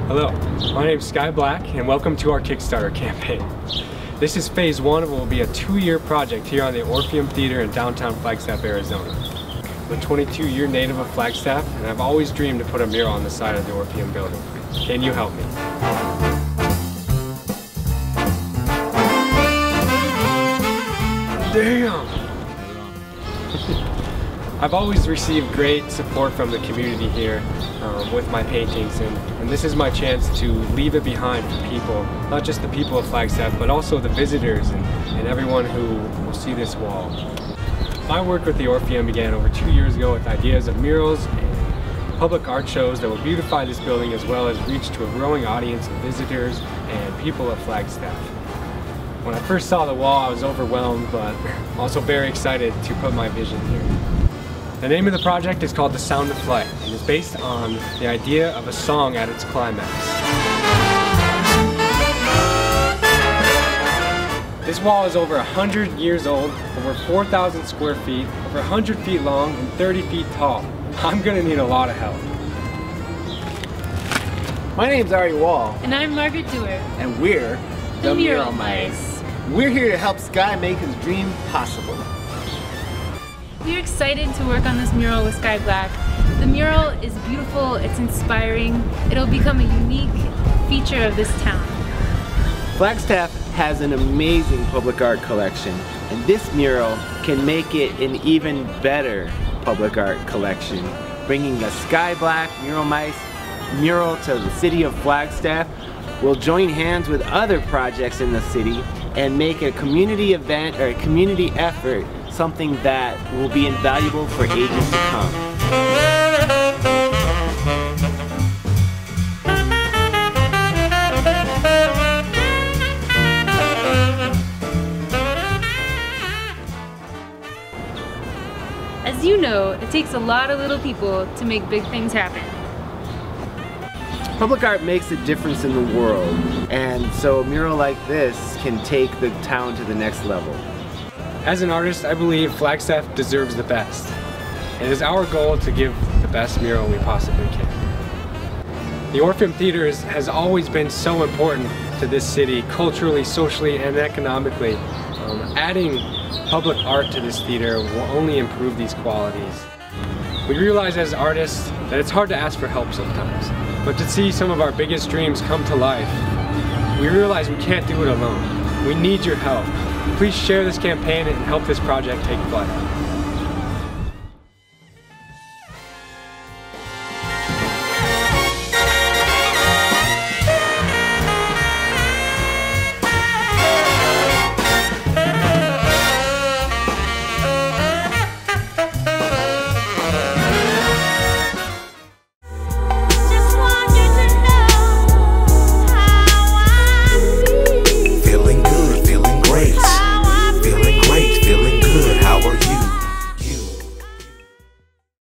Hello, my name is Sky Black and welcome to our Kickstarter campaign. This is phase one of what will be a 2-year project here on the Orpheum Theater in downtown Flagstaff, Arizona. I'm a 22-year native of Flagstaff and I've always dreamed to put a mural on the side of the Orpheum building. Can you help me? Damn! I've always received great support from the community here with my paintings, and this is my chance to leave it behind for people, not just the people of Flagstaff, but also the visitors and everyone who will see this wall. My work with the Orpheum began over 2 years ago with ideas of murals and public art shows that will beautify this building as well as reach to a growing audience of visitors and people of Flagstaff. When I first saw the wall, I was overwhelmed, but also very excited to put my vision here. The name of the project is called The Sound of Flight and is based on the idea of a song at its climax. This wall is over 100 years old, over 4,000 square feet, over 100 feet long, and 30 feet tall. I'm gonna need a lot of help. My name's Ari Wall. And I'm Margaret Dewar. And we're the Mural Mice. We're here to help Sky make his dream possible. We're excited to work on this mural with Sky Black. The mural is beautiful, it's inspiring, it'll become a unique feature of this town. Flagstaff has an amazing public art collection, and this mural can make it an even better public art collection, bringing the Sky Black Mural Mice mural to the city of Flagstaff. We'll join hands with other projects in the city and make a community event or a community effort something that will be invaluable for ages to come. As you know, it takes a lot of little people to make big things happen. Public art makes a difference in the world, and so a mural like this can take the town to the next level. As an artist, I believe Flagstaff deserves the best. It is our goal to give the best mural we possibly can. The Orpheum Theater has always been so important to this city, culturally, socially, and economically. Adding public art to this theater will only improve these qualities. We realize as artists that it's hard to ask for help sometimes, but to see some of our biggest dreams come to life, we realize we can't do it alone. We need your help. Please share this campaign and help this project take flight.